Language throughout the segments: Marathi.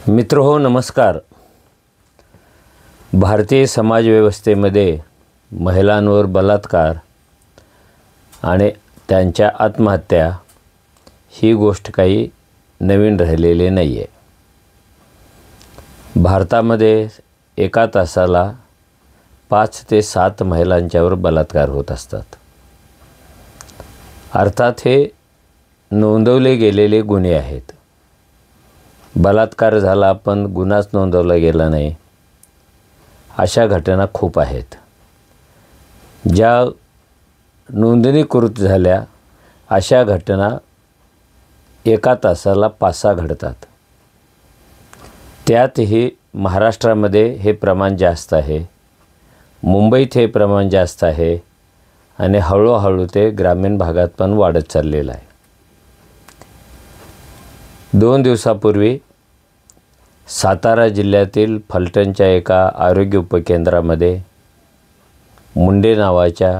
मित्रहो नमस्कार। भारतीय समाजव्यवस्थेमध्ये महिलांवर बलात्कार आणि त्यांच्या आत्महत्या ही गोष्ट काही नवीन राहिलेली नाही आहे। भारतामध्ये एका तासाला 5 ते 7 महिलांच्यावर बलात्कार होत असतात। अर्थात हे नोंदवले गेलेले गुन्हे आहेत। बलात्कार झाला पण गुन्हाच नोंदवला गेला नाही अशा घटना खूप आहेत। ज्या नोंदणीकृत झाल्या अशा घटना एका तासाला 5-6 घडतात। त्यातही महाराष्ट्रामध्ये हे प्रमाण जास्त आहे, मुंबईत हे प्रमाण जास्त आहे आणि हळूहळू ते ग्रामीण भागात पण वाढत चाललेलं आहे। 2 दिवसापूर्वी सातारा जिल्ह्यातील फलटणच्या एका आरोग्य उपकेंद्रामध्ये मुंडे नावाच्या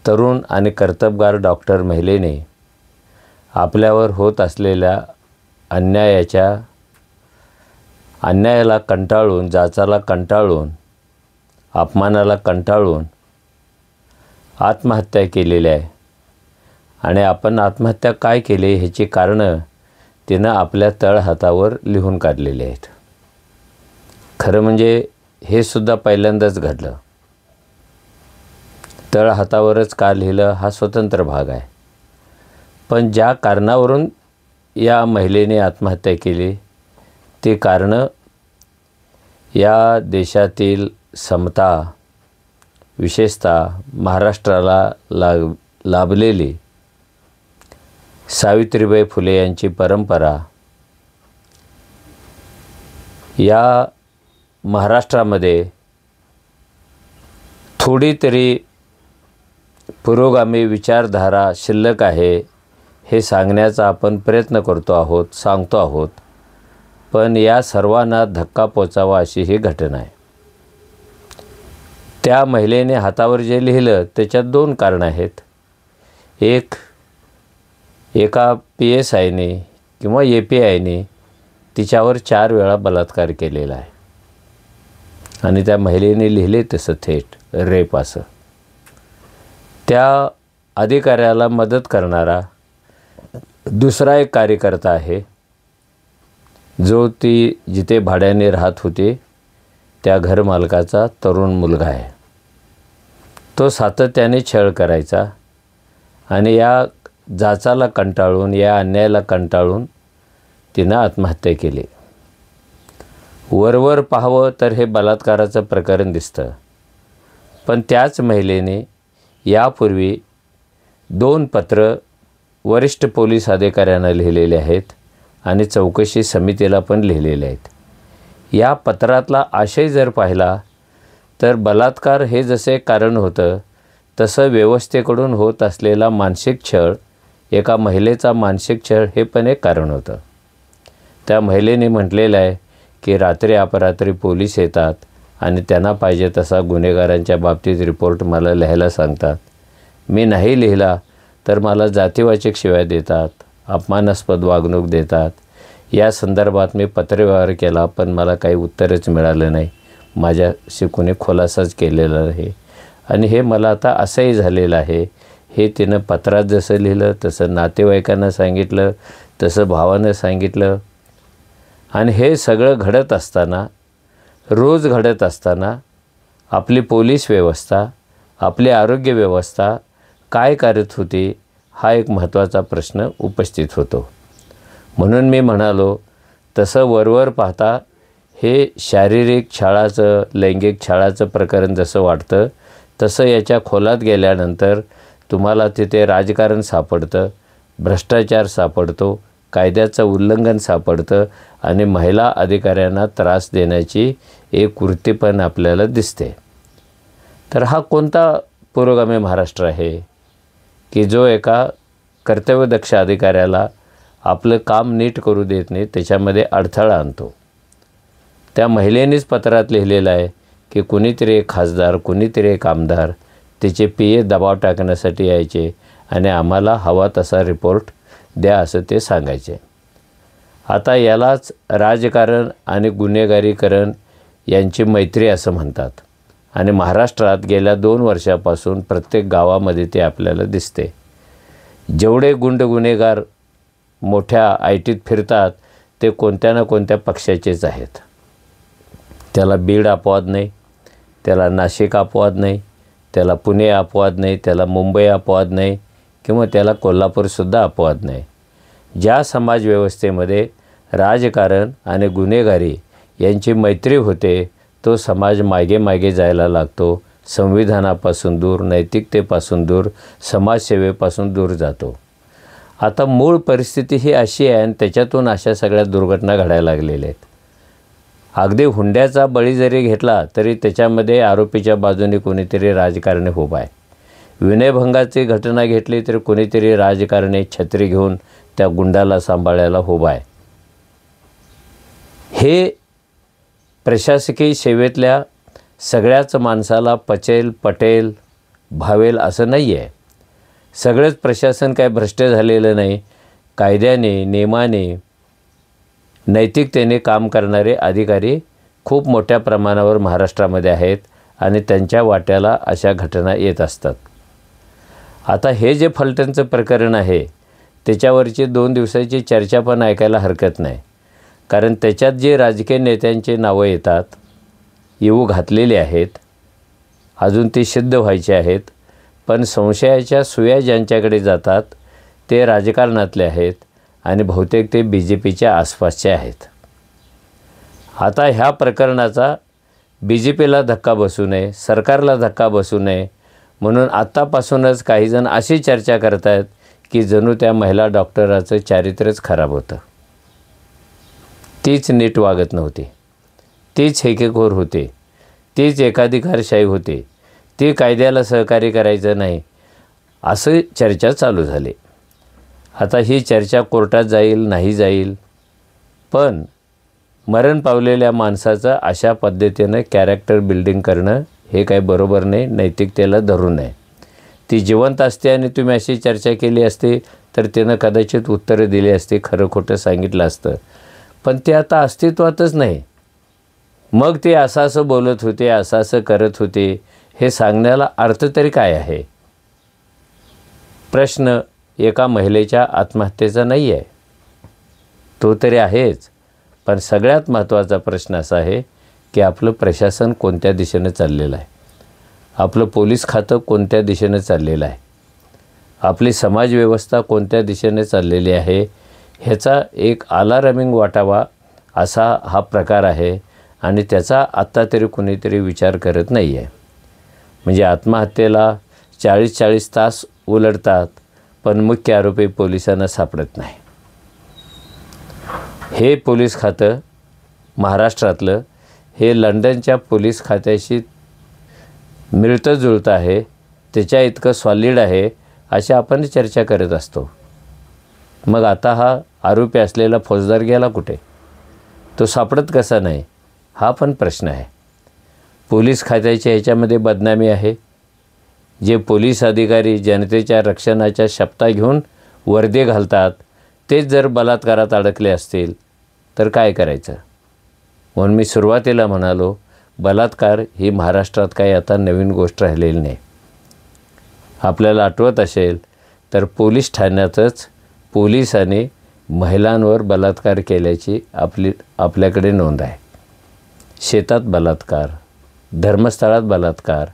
तरुण आणि कर्तबगार डॉक्टर महिलेने आपल्यावर होत असलेल्या अन्यायाला कंटाळून, जाचाला कंटाळून, अपमानाला कंटाळून आत्महत्या केलेली आहे। आणि आपण आत्महत्या काय केली ह्याची कारणं तिनं आपल्या तळहातावर लिहून काढलेले आहेत। खरं म्हणजे हे सुद्धा पहिल्यांदाच घडलं। तळहातावरच का लिहिलं हा स्वतंत्र भाग आहे, पण ज्या कारणावरून या महिलेने आत्महत्या केली ते कारणं या देशातील समता, विशेषतः महाराष्ट्राला लाभलेली सावित्रीबाई फुले यांची परंपरा या महाराष्ट्रामध्ये थोडी तरी पुरोगामी विचारधारा शिल्लक आहे हे सांगण्याचा आपण प्रयत्न करतो आहोत, सांगतो आहोत। पण या सर्वांना धक्का पोचावा अशी ही घटना आहे। त्या महिलेने हातावर जे लिहिलं त्याच्यात 2 कारणं आहेत। एका PSIने किंवा APIने तिच्यावर 4 वेळा बलात्कार केलेला आहे आणि त्या महिलेने लिहिले तसं थेट रेप असं। त्या अधिकाऱ्याला मदत करणारा दुसरा एक कार्यकर्ता आहे जो ती जिथे भाड्याने राहत होते त्या घरमालकाचा तरुण मुलगा आहे। तो सातत्याने छळ करायचा आणि या जाचाला कंटाळून, या अन्यायाला कंटाळून तिनं आत्महत्या केली। वरवर पाहावं तर हे बलात्काराचं प्रकरण दिसतं, पण त्याच महिलेने यापूर्वी 2 पत्र वरिष्ठ पोलीस अधिकाऱ्यांना लिहिलेले आहेत आणि चौकशी समितीला पण लिहिलेले आहेत। या पत्रातला आशय जर पाहिला तर बलात्कार हे जसे कारण होतं तसं व्यवस्थेकडून होत असलेला मानसिक छळ, एका महिलेचा मानसिक छळ हे पण एक कारण होतं। त्या महिलेने म्हटलेलं आहे की रात्री अपरात्री पोलीस येतात आणि त्यांना पाहिजे तसा गुन्हेगारांच्या बाबतीत रिपोर्ट मला लिहायला सांगतात। मी नाही लिहिला तर मला जातीवाचक शिव्या देतात, अपमानास्पद वागणूक देतात। या संदर्भात मी पत्रव्यवहार केला पण मला काही उत्तरच मिळालं नाही। माझ्याशी कोणी खुलासाच केलेला आहे आणि हे मला आता असंही झालेलं आहे। हे तिनं पत्रात जसं लिहिलं तसं नातेवाईकांना सांगितलं, तसं भावानं सांगितलं आणि हे सगळं घडत असताना, रोज घडत असताना आपली पोलीस व्यवस्था, आपली आरोग्य व्यवस्था काय करत होती हा एक महत्त्वाचा प्रश्न उपस्थित होतो। म्हणून मी म्हणालो तसं वरवर पाहता हे शारीरिक छळाचं, लैंगिक छळाचं प्रकरण जसं वाटतं तसं याच्या खोलात गेल्यानंतर तुम्हाला तिथे राजकारण सापडतं, भ्रष्टाचार सापडतो, कायद्याचं उल्लंघन सापडतं आणि महिला अधिकाऱ्यांना त्रास देण्याची एक वृत्ती पण आपल्याला दिसते। तर हा कोणता पुरोगामी महाराष्ट्र आहे की जो एका कर्तव्यदक्ष अधिकाऱ्याला आपलं काम नीट करू देत नाही, त्याच्यामध्ये अडथळा आणतो। त्या महिलेनेच पत्रात लिहिलेलं आहे की कुणीतरी एक खासदार, कुणीतरी एक आमदार तिचे PA दबाव टाकण्यासाठी यायचे आणि आम्हाला हवा तसा रिपोर्ट द्या असं ते सांगायचे। आता यालाच राजकारण आणि गुन्हेगारीकरण यांची मैत्री असं म्हणतात आणि महाराष्ट्रात गेल्या 2 वर्षापासून प्रत्येक गावामध्ये ते आपल्याला दिसते. जेवढे गुन्हेगार मोठ्या आयटीत फिरतात ते कोणत्या ना कोणत्या पक्षाचेच आहेत. त्याला बीड अपवाद नाही, त्याला नाशिक अपवाद नाही, त्याला पुणे अपवाद नाही, त्याला मुंबई अपवाद नाही किंवा त्याला कोल्हापूरसुद्धा अपवाद नाही. ज्या समाजव्यवस्थेमध्ये राजकारण आणि गुन्हेगारी यांची मैत्री होते तो समाज मागे मागे जायला लागतो, संविधानापासून दूर, नैतिकतेपासून दूर, समाजसेवेपासून दूर जातो. आता मूळ परिस्थिती ही अशी आहे आणि त्याच्यातून अशा सगळ्या दुर्घटना घडायला लागलेल्या आहेत. अगदी हुंड्याचा बळी जरी घेतला तरी त्याच्यामध्ये आरोपीच्या बाजूने कोणीतरी राजकारणी उभा आहे. विनयभंगाची घटना घेतली तर कोणीतरी राजकारणी छत्री घेऊन त्या गुंडाला सांभाळायला उभा आहे. हे प्रशासकीय सेवेतल्या सगळ्याच माणसाला पटेल भावेल असं नाही आहे. सगळंच प्रशासन काय भ्रष्ट झालेलं नाही. कायद्याने, नियमाने, नैतिकतेने काम करणारे अधिकारी खूप मोठ्या प्रमाणावर महाराष्ट्रामध्ये आहेत आणि त्यांच्या वाट्याला अशा घटना येत असतात. आता हे जे फलटणचं प्रकरण आहे त्याच्यावरची 2 दिवसाची चर्चा पण ऐकायला हरकत नाही. कारण त्याच्यात जे राजकीय नेत्यांचे नावं येऊ घातलेली आहेत, अजून ती सिद्ध व्हायची आहेत. पण संशयाच्या सुया ज्यांच्याकडे जातात ते राजकारणातले आहेत आणि बहुतेक ते BJPच्या आसपासचे आहेत. आता ह्या प्रकरणाचा BJPला धक्का बसू नये, सरकारला धक्का बसू नये म्हणून आत्तापासूनच काहीजण अशी चर्चा करत आहेत की जणू त्या महिला डॉक्टराचं चारित्र्यच खराब होतं. तीच नीट वागत नव्हती, तीच हेकेखोर होती, तीच एकाधिकारशाही होती, ती कायद्याला सहकार्य करायचं नाही असं चर्चा चालू झाली. आता ही चर्चा कोर्टात जाईल नाही जाईल, पण मरण पावलेल्या माणसाचं अशा पद्धतीनं कॅरेक्टर बिल्डिंग करणं हे काही बरोबर नाही, नैतिकतेला धरू नये. ती जिवंत असते आणि तुम्ही अशी चर्चा केली असती तर तिनं कदाचित उत्तरं दिली असती, खरं खोटं सांगितलं असतं. पण ते आता अस्तित्वातच नाही. मग ते असं बोलत होते, असं करत होते, हे सांगण्याला अर्थ तरी काय आहे? प्रश्न एका महिलेच्या आत्महत्येचा नाही आहे, तो तरी आहेच. पण सगळ्यात महत्त्वाचा प्रश्न असा आहे की आपलं प्रशासन कोणत्या दिशेनं चाललेलं आहे, आपलं पोलीस खातं कोणत्या दिशेनं चाललेलं आहे, आपली समाजव्यवस्था कोणत्या दिशेने चाललेली आहे, ह्याचा एक अलार्मिंग वाटावा असा हा प्रकार आहे आणि त्याचा आत्ता तरी कुणीतरी विचार करत नाही आहे. म्हणजे आत्महत्येला 40-40 तास उलटतात पण मुख्य आरोपी पोलिसांना सापडत नाही. हे पोलीस खातं महाराष्ट्रातलं हे लंडनच्या पोलीस खात्याशी मिळतं जुळतं आहे, त्याच्या इतकं सॉलिड आहे अशा आपण चर्चा करत असतो. मग आता हा आरोपी असलेला फौजदार गेला कुठे? तो सापडत कसा नाही? हा पण प्रश्न आहे. पोलीस खात्याच्या ह्याच्यामध्ये बदनामी आहे. जे पोलीस अधिकारी जनतेच्या रक्षणाच्या शपथा घेऊन वर्दी घालतात तेच जर बलात्कारात अडकले असतील तर काय करायचं? म्हणून मी सुरुवातीला म्हणालो बलात्कार ही महाराष्ट्रात काही आता नवीन गोष्ट राहिलेली नाही. आपल्याला आठवत असेल तर पोलीस ठाण्यातच पोलिसांनी महिलांवर बलात्कार केल्याची आपल्याकडे नोंद आहे. शेतात बलात्कार, धर्मस्थळात बलात्कार,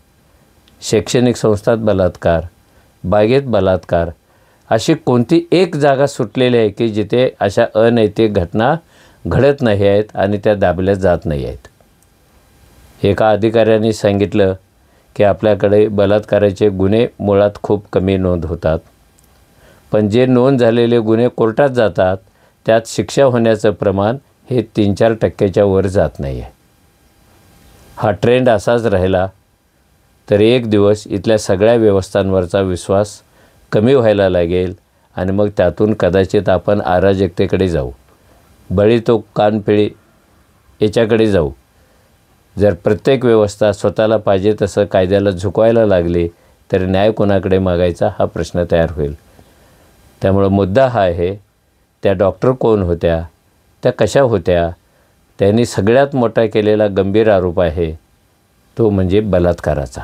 शैक्षणिक संस्थात बलात्कार, बागेत बलात्कार, अशी कोणती एक जागा सुटलेली आहे की जिथे अशा अनैतिक घटना घडत नाही आहेत आणि त्या दाबल्या जात नाही आहेत. एका अधिकाऱ्यांनी सांगितलं की आपल्याकडे बलात्काराचे गुन्हे मुळात खूप कमी नोंद होतात, पण जे नोंद झालेले गुन्हे कोर्टात जातात त्यात शिक्षा होण्याचं प्रमाण हे 3-4% वर जात नाही आहे. हा ट्रेंड असाच राहिला तर एक दिवस इथल्या सगळ्या व्यवस्थांवरचा विश्वास कमी व्हायला लागेल आणि मग त्यातून कदाचित आपण अराजकतेकडे जाऊ, बळी तो कानपिळी याच्याकडे जाऊ. जर प्रत्येक व्यवस्था स्वतःला पाहिजे तसं कायद्याला झुकवायला लागली तर न्याय कोणाकडे मागायचा हा प्रश्न तयार होईल. त्यामुळं मुद्दा हा आहे त्या डॉक्टर कोण होत्या, त्या कशा होत्या? त्यांनी सगळ्यात मोठा केलेला गंभीर आरोप आहे तो म्हणजे बलात्काराचा,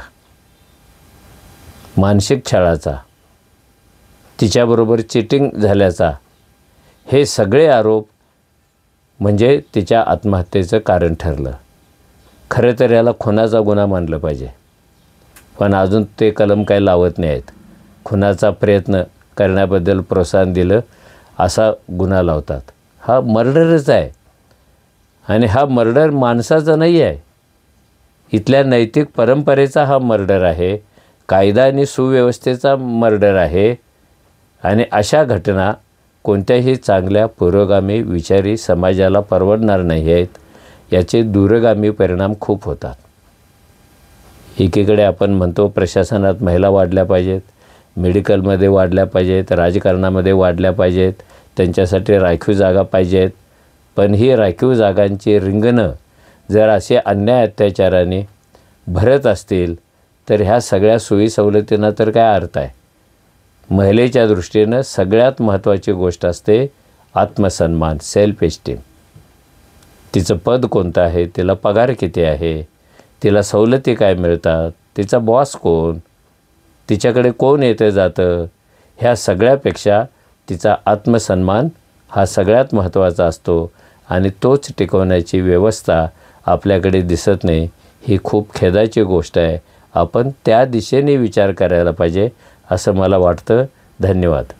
मानसिक छळाचा, तिच्याबरोबर चिटिंग झाल्याचा. हे सगळे आरोप म्हणजे तिच्या आत्महत्येचं कारण ठरलं. खरं तर याला खुनाचा गुन्हा मानलं पाहिजे, पण अजून ते कलम काही लावत नाही आहेत. खुनाचा प्रयत्न करण्याबद्दल प्रोत्साहन दिलं असा गुन्हा लावतात. हा मर्डरच आहे आणि हा मर्डर माणसाचा नाही आहे, इथल्या नैतिक परंपरेचा हा मर्डर आहे, कायदा आणि सुव्यवस्थेचा मर्डर आहे. आणि अशा घटना कोणत्याही चांगल्या पुरोगामी विचारी समाजाला परवडणार नाही आहेत. याचे दूरगामी परिणाम खूप होतात. एकीकडे आपण म्हणतो प्रशासनात महिला वाढल्या पाहिजेत, मेडिकलमध्ये वाढल्या पाहिजेत, राजकारणामध्ये वाढल्या पाहिजेत, त्यांच्यासाठी राखीव जागा पाहिजेत. पण ही राखीव जागांची रिंगणं जर असे अन्याय अत्याचाराने भरत असतील तर ह्या सगळ्या सोयीसवलतींना तर काय अर्थ आहे? महिलेच्या दृष्टीनं सगळ्यात महत्त्वाची गोष्ट असते आत्मसन्मान, सेल्फ एस्टीम. तिचं पद कोणतं आहे, तिला पगार किती आहे, तिला सवलती काय मिळतात, तिचा बॉस कोण, तिच्याकडे कोण येतं जातं, ह्या सगळ्यापेक्षा तिचा आत्मसन्मान हा सगळ्यात महत्त्वाचा असतो. आणि तोच टिकवण्याची व्यवस्था आपल्याकडे दिसत नाही. ही खूप खेदाची गोष्ट आहे. आपण त्या दिशेने विचार करायला पाहिजे असं मला वाटतं. धन्यवाद.